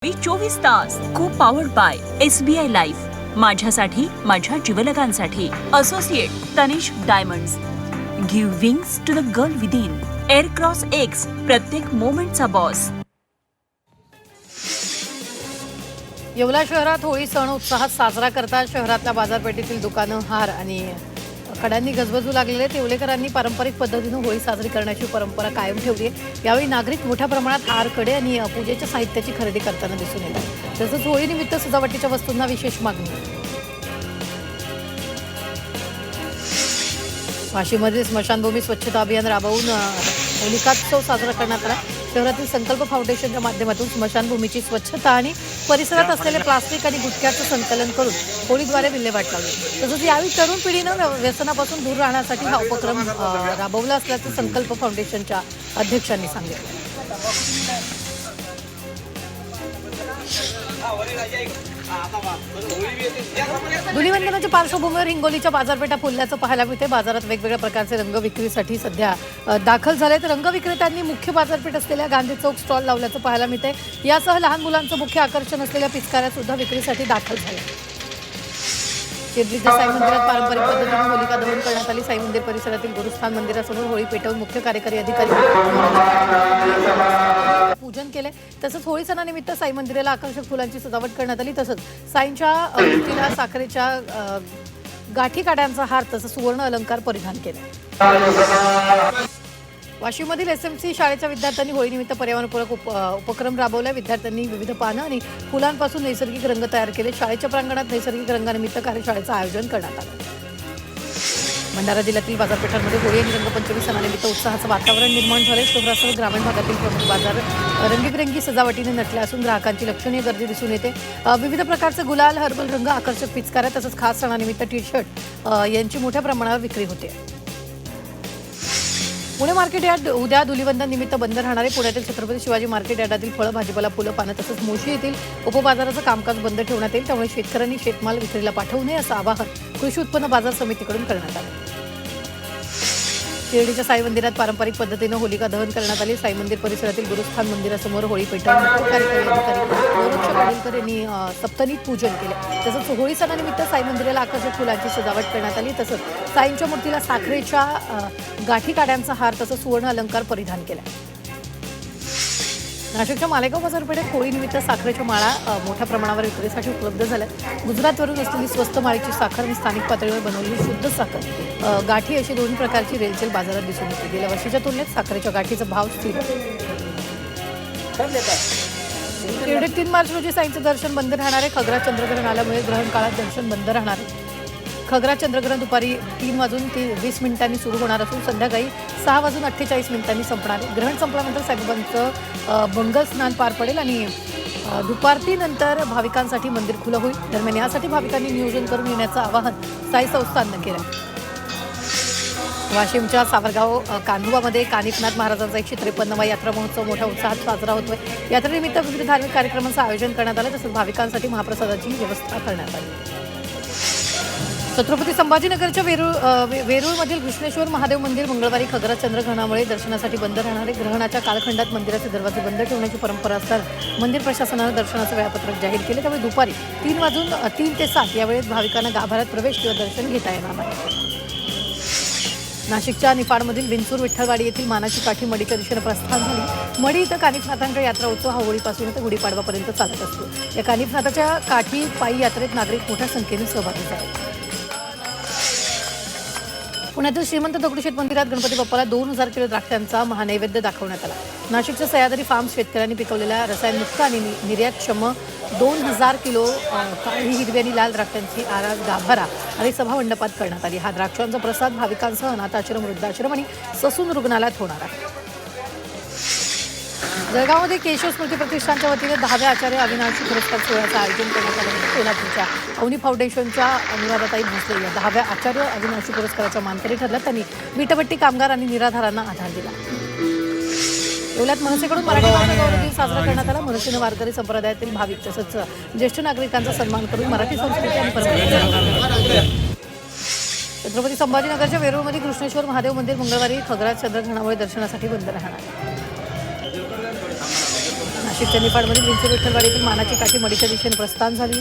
24 तास को powered by SBI life, माझ्यासाठी माझ्या जीवलगांसाठी. Associate Tanishq diamonds. Give wings to the girl within. Aircross X, प्रत्येक मोमेंटचा बॉस. येवला शहरात होळी सण उत्साहात साजरा करतात. शहरातल्या बाजारपेठेतील दुकानं, हार आणि कड्यांनी गजबजू लागलेले. येवलेकरांनी पारंपरिक पद्धतीनं होळी साजरी करण्याची परंपरा कायम ठेवली आहे. यावेळी नागरिक मोठ्या प्रमाणात हार, कडे आणि पूजेच्या साहित्याची खरेदी करताना दिसून येतात. तसंच होळीनिमित्त सजावटीच्या वस्तूंना विशेष मागणी आहे. वाशीमध्ये स्मशानभूमी स्वच्छता अभियान राबवून होलिकात्सव साजरा करण्यात आला. शहरातील संकल्प फाउंडेशनच्या माध्यमातून स्मशानभूमीची स्वच्छता आणि परिसरात असलेले प्लास्टिक आणि गुटख्याचं संकलन करून होळीद्वारे विल्हेवाट लावली. तसंच यावेळी तरुण पिढीनं व्यसनापासून दूर राहण्यासाठी हा उपक्रम राबवला असल्याचं संकल्प फाउंडेशनच्या अध्यक्षांनी सांगितलं. धुलीवंदनाच्या पार्श्वभूमीवर हिंगोलीच्या बाजारपेठा फुलल्याचं पाहायला मिळते. बाजारात वेगवेगळ्या प्रकारचे रंग विक्रीसाठी सध्या दाखल झालेत. रंग विक्रेत्यांनी मुख्य बाजारपेठ असलेल्या गांधी चौक स्टॉल लावल्याचं पाहायला मिळते. यासह लहान मुलांचं मुख्य आकर्षण असलेल्या पिचकाऱ्या सुद्धा विक्रीसाठी दाखल झाल्या. शिर्डीच्या साई मंदिरात पारंपरिक पद्धतीने होलिका दहन करण्यात आली. साई मंदिर परिसरातील गुरुस्थान मंदिरासमोर होळी पेटवून मुख्य कार्यकारी अधिकारी पूजन केले. तसंच होळी सणानिमित्त साई मंदिराला आकर्षक फुलांची सजावट करण्यात आली. तसंच साईंच्या मूर्तीला साखरेच्या गाठी काड्यांचा हार तसंच सुवर्ण अलंकार परिधान केले. वाशीमधील SMC शाळेच्या विद्यार्थ्यांनी होळीनिमित्त पर्यावरणपूरक उपक्रम राबवला. विद्यार्थ्यांनी विविध पानं आणि फुलांपासून नैसर्गिक रंग तयार केले. शाळेच्या प्रांगणात नैसर्गिक रंगानिमित्त कार्यशाळेचं आयोजन करण्यात आलं. भंडारा जिल्ह्यातील बाजारपेठांमध्ये होळी आणि रंगपंचमी सणानिमित्त उत्साहाचं वातावरण निर्माण झाले. शहरासह ग्रामीण भागातील प्रमुख बाजार रंगीबिरंगी सजावटीने नटले असून ग्राहकांची लक्षणीय गर्दी दिसून येते. विविध प्रकारचे गुलाल, हर्बल रंग, आकर्षक पिचकाऱ्या तसंच खास सणानिमित्त टी-शर्ट यांची मोठ्या प्रमाणावर विक्री होते. पुणे मार्केट यार्ड उद्या धुलीवंदन निमित्त बंद राहणार आहे. पुण्यातील छत्रपती शिवाजी मार्केट यार्डातील फळं, भाजीपाला, फुलं, पानं तसंच मोशी येथील उपबाजाराचं कामकाज बंद ठेवण्यात येईल. त्यामुळे शेतकऱ्यांनी शेतमाल विक्रीला पाठवू नये असं आवाहन कृषी उत्पन्न बाजार समितीकडून करण्यात आलं. शिर्डीच्या साई मंदिरात पारंपरिक पद्धतीनं होलिका दहन करण्यात आली. साई मंदिर परिसरातील गुरुस्थान मंदिरासमोर होळी पेटवून मुख्य कार्यकारी अधिकारी गोरक्ष पाटीलकर यांनी सप्तनीत पूजन केले. तसंच होळी सणानिमित्त साई मंदिराला आकर्षक फुलांची सजावट करण्यात आली. तसंच साईंच्या मूर्तीला साखरेच्या गाठी काड्यांचा हार तसंच सुवर्ण अलंकार परिधान केला. नाशिकच्या मालेगाव बाजारपेठेत होळीनिमित्त साखरेच्या माळा मोठ्या प्रमाणावर विक्रीसाठी उपलब्ध झाल्या. गुजरातवरून असलेली स्वस्त माळीची साखर आणि स्थानिक पातळीवर बनवलेली शुद्ध साखर, गाठी अशी दोन्ही प्रकारची रेलचेल बाजारात दिसून येते. गेल्या वर्षीच्या तुलनेत साखरेच्या गाठीचा भाव स्थिर आहे. 3 मार्च रोजी साईंचं दर्शन बंद राहणार आहे. खग्रास चंद्रग्रहण आल्यामुळे ग्रहण काळात दर्शन बंद राहणार आहे. खग्रास चंद्रग्रहण दुपारी 3:20 सुरू होणार असून संध्याकाळी 6:48 संपणार आहे. ग्रहण संपल्यानंतर साईबाबांचं मंगल स्नान पार पडेल आणि दुपारतीनंतर भाविकांसाठी मंदिर खुलं होईल. दरम्यान यासाठी भाविकांनी नियोजन करून येण्याचं आवाहन साई संस्थाननं केलं. वाशिमच्या सावरगाव कान्हुबामध्ये कानिफनाथ महाराजांचा 153वा यात्रा महोत्सव मोठ्या उत्साहात साजरा होतोय. यात्रेनिमित्त विविध धार्मिक कार्यक्रमांचं आयोजन करण्यात आलं. तसंच भाविकांसाठी महाप्रसादाची व्यवस्था करण्यात आली. छत्रपती संभाजीनगरच्या वेरूळमधील कृष्णेश्वर महादेव मंदिर मंगळवारी खग्रास चंद्रग्रहणामुळे दर्शनासाठी बंद राहणार आहे. ग्रहणाच्या कालखंडात मंदिराचे दरवाजे बंद ठेवण्याची परंपरा असताना मंदिर प्रशासनानं दर्शनाचं वेळापत्रक जाहीर केले. त्यामुळे दुपारी 3 ते 7 या वेळेत भाविकांना गाभाऱ्यात प्रवेश किंवा दर्शन घेता येणार नाही. नाशिकच्या निफाडमधील विंचूर विठ्ठलवाडी येथील मानाची काठी मडीच्या दिशेनं प्रस्थान झाली. मडी इथं कानिफनाथांचा यात्रा उत्सव हा होळीपासून ते गुढीपाडवापर्यंत चालत असतो. या कानिफनाथाच्या काठी पायी यात्रेत नागरिक मोठ्या संख्येने सहभागी झाले. पुण्यातील श्रीमंत दगडूशेठ मंदिरात गणपती बाप्पाला 2000 किलो द्राक्षांचा महानैवेद्य दाखवण्यात आला. नाशिकच्या सह्याद्री फार्म्स शेतकऱ्यांनी पिकवलेल्या रसायनमुक्त आणि निर्यातक्षम 2000 किलो काळी, हिरवी आणि लाल द्राक्षांची आरास गाभारा आणि सभामंडपात करण्यात आली. हा द्राक्षांचा प्रसाद भाविकांसह अनाथाश्रम, वृद्धाश्रम आणि ससून रुग्णालयात होणार आहे. जळगावमध्ये केशव स्मृती प्रतिष्ठानच्या वतीने 10व्या आचार्य अविनाशी पुरस्कार सोहळ्याचं आयोजन करण्यात आलं. कोल्हापूरच्या अवनी फाउंडेशनच्या अनुराधाताई भोसले या 10व्या आचार्य अविनाशी पुरस्काराच्या मानकरी ठरल्या. त्यांनी वीटभट्टी कामगार आणि निराधारांना आधार दिला. येवल्यात मनसेकडून मराठी भाषा गौरव दिन साजरा करण्यात आला. मनसेनं वारकरी संप्रदायातील भाविक तसंच ज्येष्ठ नागरिकांचा सन्मान करून मराठी संस्कृती आणि परंपरा. छत्रपती संभाजीनगरच्या वेरूळमध्ये कृष्णेश्वर महादेव मंदिर मंगळवारी खग्रास चंद्रग्रहणामुळे दर्शनासाठी बंद राहणार. नाशिकच्या निफाडमधील विंचू विठ्ठलवाडीतील मानाची काठी मडीच्या दिशेने प्रस्थान झाली.